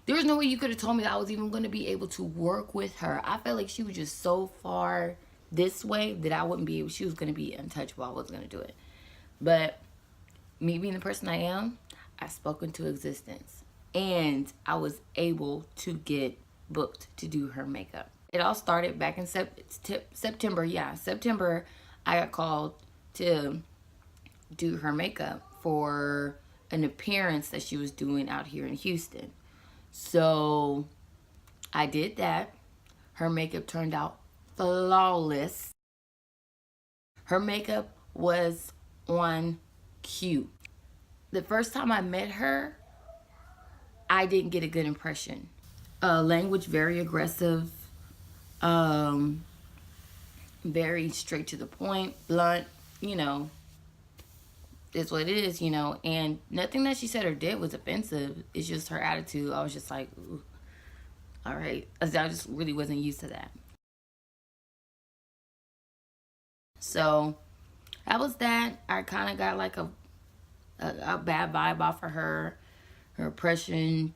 There was no way you could have told me that I was even going to be able to work with her. I felt like she was just so far this way that I wouldn't be able, she was going to be untouchable. I wasn't going to do it. But me being the person I am, I spoke into existence. And I was able to get booked to do her makeup. It all started back in September. Yeah, September, I got called to do her makeup for an appearance that she was doing out here in Houston. So I did that. Her makeup turned out flawless. Her makeup was on cue. The first time I met her, I didn't get a good impression. Language very aggressive, very straight to the point, blunt, you know, is what it is, you know. And nothing that she said or did was offensive. It's just her attitude. I was just like, ooh, all right. I just really wasn't used to that. So that was that. I kind of got like a bad vibe off of her impression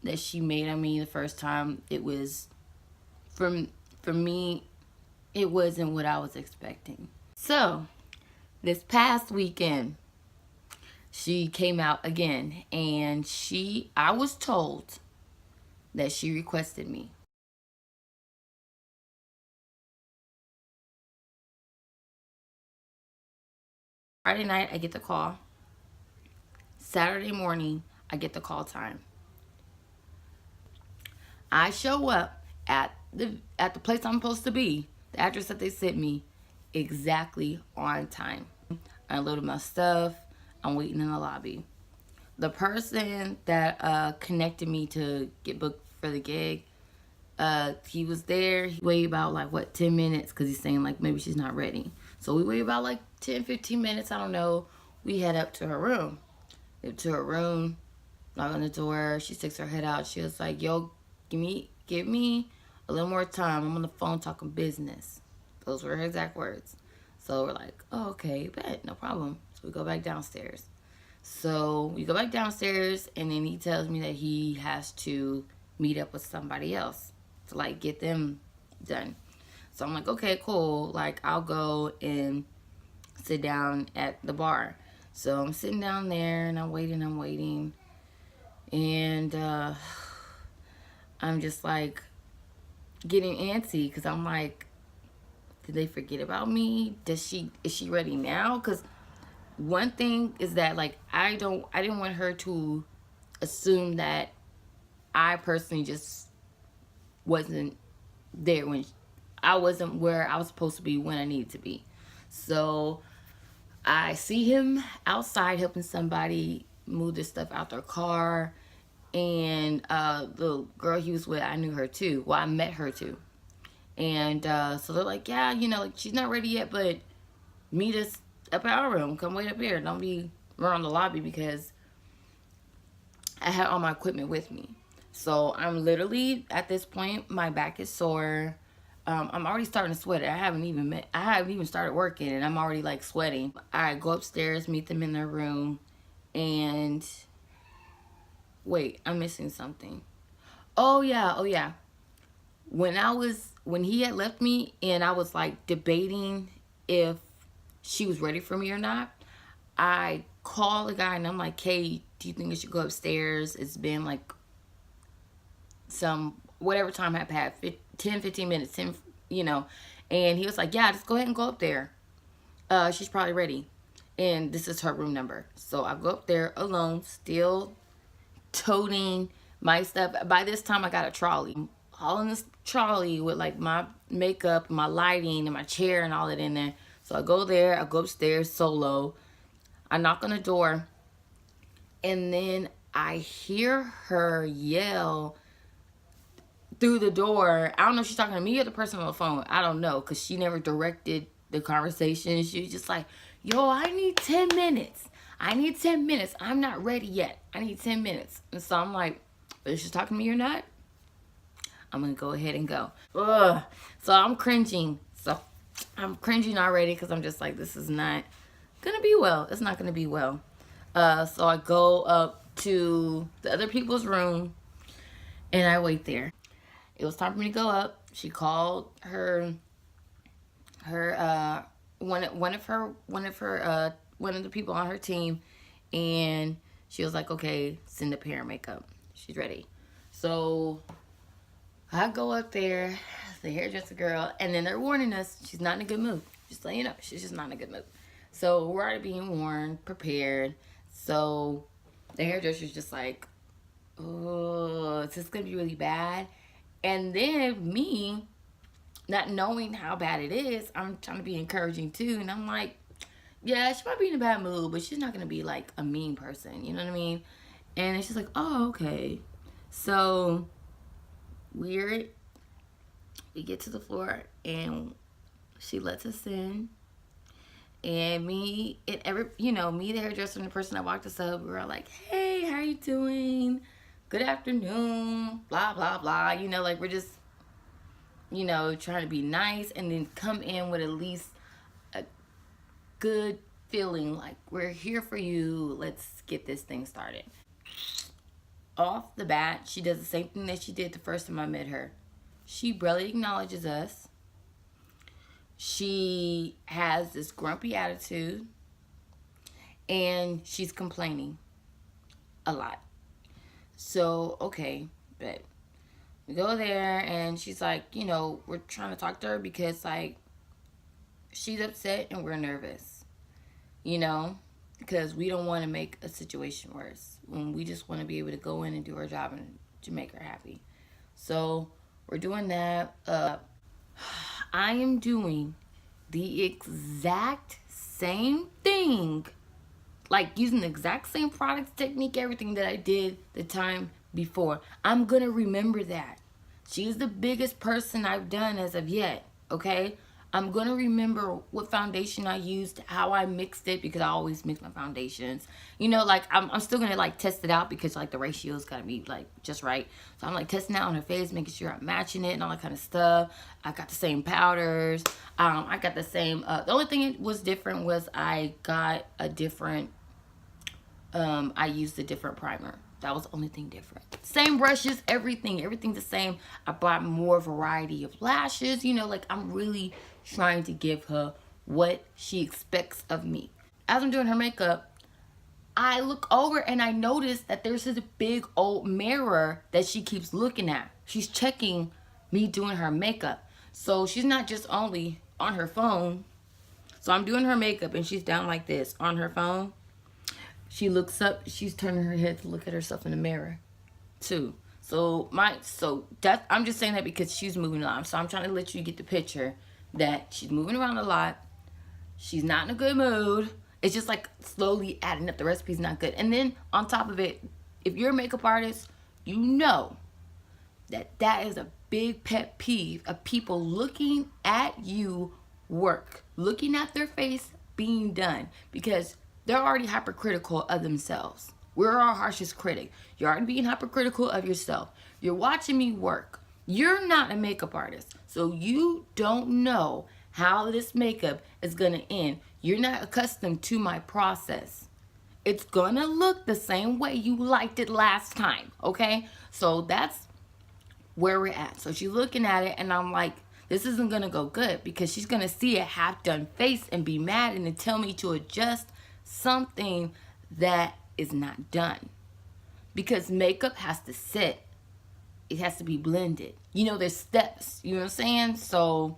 that she made on me the first time. It was, for me, it wasn't what I was expecting. So this past weekend, she came out again, and I was told that she requested me. Friday night, I get the call. Saturday morning, I get the call time. I show up at the place I'm supposed to be, the address that they sent me, exactly on time. I loaded my stuff. I'm waiting in the lobby. The person that connected me to get booked for the gig, he was there. He waited about like 10 minutes because he's saying like maybe she's not ready. So we wait about like 10-15 minutes, I don't know. We head up to her room. Knock on the door. She sticks her head out. She was like, yo, give me a little more time. I'm on the phone talking business. Those were her exact words. So we're like, oh, okay, bet, no problem. So we go back downstairs. So we go back downstairs, and then he tells me that he has to meet up with somebody else to like get them done. So I'm like, okay, cool. Like, I'll go and sit down at the bar. So I'm sitting down there, and I'm waiting. And I'm just like getting antsy because I'm like, did they forget about me? Is she ready now? Because one thing is that like I didn't want her to assume that I personally just wasn't there when I wasn't where I was supposed to be when I needed to be. So I see him outside helping somebody move this stuff out their car. And the girl he was with, I knew her too. Well, I met her too. And so they're like, yeah, you know, like she's not ready yet, but meet us up at our room. Come wait up here. Don't be around the lobby, because I had all my equipment with me. So I'm literally at this point, my back is sore. I'm already starting to sweat. I haven't even started working, and I'm already like sweating. I go upstairs, meet them in their room, and wait, I'm missing something. Oh yeah. When he had left me and I was like debating if she was ready for me or not, I called the guy and I'm like, hey, do you think I should go upstairs? It's been like whatever time I've had, 10-15 minutes, 10, you know. And he was like, yeah, just go ahead and go up there. She's probably ready. And this is her room number. So I go up there alone, still toting my stuff. By this time, I got a trolley. All in this trolley with like my makeup, my lighting, and my chair and all that in there. So I go there. I go upstairs solo. I knock on the door. And then I hear her yell through the door. I don't know if she's talking to me or the person on the phone. I don't know, because she never directed the conversation. She was just like, yo, I need 10 minutes. I'm not ready yet. I need 10 minutes. And so I'm like, is she talking to me or not? I'm going to go ahead and go. Ugh. So I'm cringing. Already, because I'm just like, this is not going to be well. It's not going to be well. So I go up to the other people's room, and I wait there. It was time for me to go up. She called her one of the people on her team, and she was like, okay, send the hair and makeup. She's ready. So I go up there, the hairdresser girl, and then they're warning us she's not in a good mood. Just letting you know, she's just not in a good mood. So we're already being warned, prepared. So the hairdresser's just like, oh, is this gonna be really bad? And then me, not knowing how bad it is, I'm trying to be encouraging too. And I'm like, yeah, she might be in a bad mood, but she's not going to be like a mean person. You know what I mean? And she's like, oh, okay. So we get to the floor and she lets us in. And me, and me, the hairdresser, and the person that walked us up, we were all like, hey, how are you doing? Good afternoon, blah, blah, blah. Like we're just, trying to be nice and then come in with at least a good feeling like we're here for you. Let's get this thing started. Off the bat, she does the same thing that she did the first time I met her. She barely acknowledges us. She has this grumpy attitude, and she's complaining a lot. So, okay, but we go there, and she's like, we're trying to talk to her because, like, she's upset and we're nervous, because we don't want to make a situation worse. When we just want to be able to go in and do our job and to make her happy. So, we're doing that. I am doing the exact same thing, like using the exact same products, technique, everything that I did the time before. I'm going to remember that. She's the biggest person I've done as of yet, okay? I'm going to remember what foundation I used, how I mixed it, because I always mix my foundations. Like, I'm still going to, like, test it out because, like, the ratio's got to be, like, just right. So I'm, like, testing it out on her face, making sure I'm matching it and all that kind of stuff. I got the same powders. I got the same, the only thing that was different was I got a different, I used a different primer. That was the only thing different. Same brushes, everything's the same. I bought more variety of lashes. Like, I'm really trying to give her what she expects of me. As I'm doing her makeup, I look over and I notice that there's this big old mirror that she keeps looking at. She's checking me doing her makeup. So she's not just only on her phone. So I'm doing her makeup and she's down like this on her phone. She looks up, she's turning her head to look at herself in the mirror too. So I'm just saying that because she's moving around. So I'm trying to let you get the picture that she's moving around a lot. She's not in a good mood. It's just like slowly adding up. The recipe's not good. And then on top of it, if you're a makeup artist, you know that is a big pet peeve of people looking at you work, looking at their face being done, because they're already hypercritical of themselves. We're our harshest critic. You're already being hypercritical of yourself. You're watching me work. You're not a makeup artist, so you don't know how this makeup is going to end. You're not accustomed to my process. It's going to look the same way you liked it last time, okay? So that's where we're at. So she's looking at it, and I'm like, this isn't going to go good, because she's going to see a half-done face and be mad and then tell me to adjust something that is not done, because makeup has to sit. It has to be blended. There's steps. You know what I'm saying? So,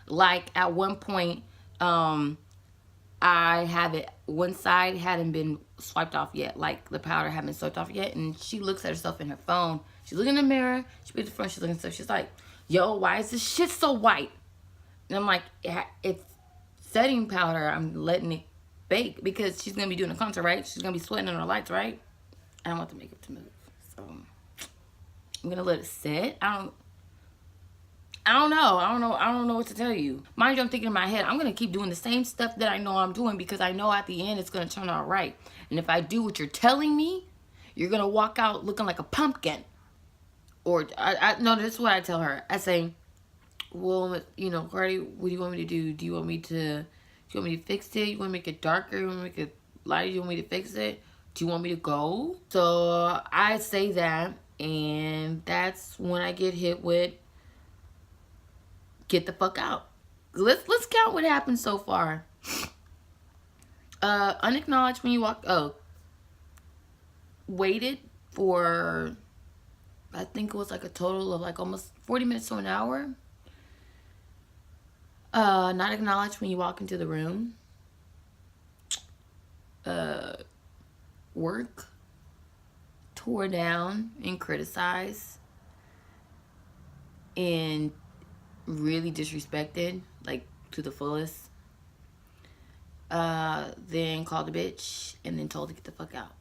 like, at one point, I have it, one side hadn't been swiped off yet. Like, the powder hadn't been swiped off yet. And she looks at herself in her phone. She's looking in the mirror. She puts the front. She's looking at stuff. She's like, yo, why is this shit so white? And I'm like, it's setting powder. I'm letting it bake, because she's going to be doing a concert, right? She's going to be sweating on her lights, right? I don't want the makeup to move. So I'm going to let it sit. I don't know what to tell you. Mind you, I'm thinking in my head, I'm going to keep doing the same stuff that I know I'm doing, because I know at the end it's going to turn out right. And if I do what you're telling me, you're going to walk out looking like a pumpkin. Or, no, this is what I tell her. I say, well, Cardi, what do you want me to do? Do you want me to fix it? You want to make it darker? You want to make it lighter? You want me to fix it? do you want me to go? So I say that, and that's when I get hit with, get the fuck out. Let's count what happened so far. Unacknowledged when you walk. Oh, waited for, I think it was like a total of like almost 40 minutes to an hour. Not acknowledged when you walk into the room. Work tore down and criticized and really disrespected, like to the fullest. Then called a bitch and then told to get the fuck out.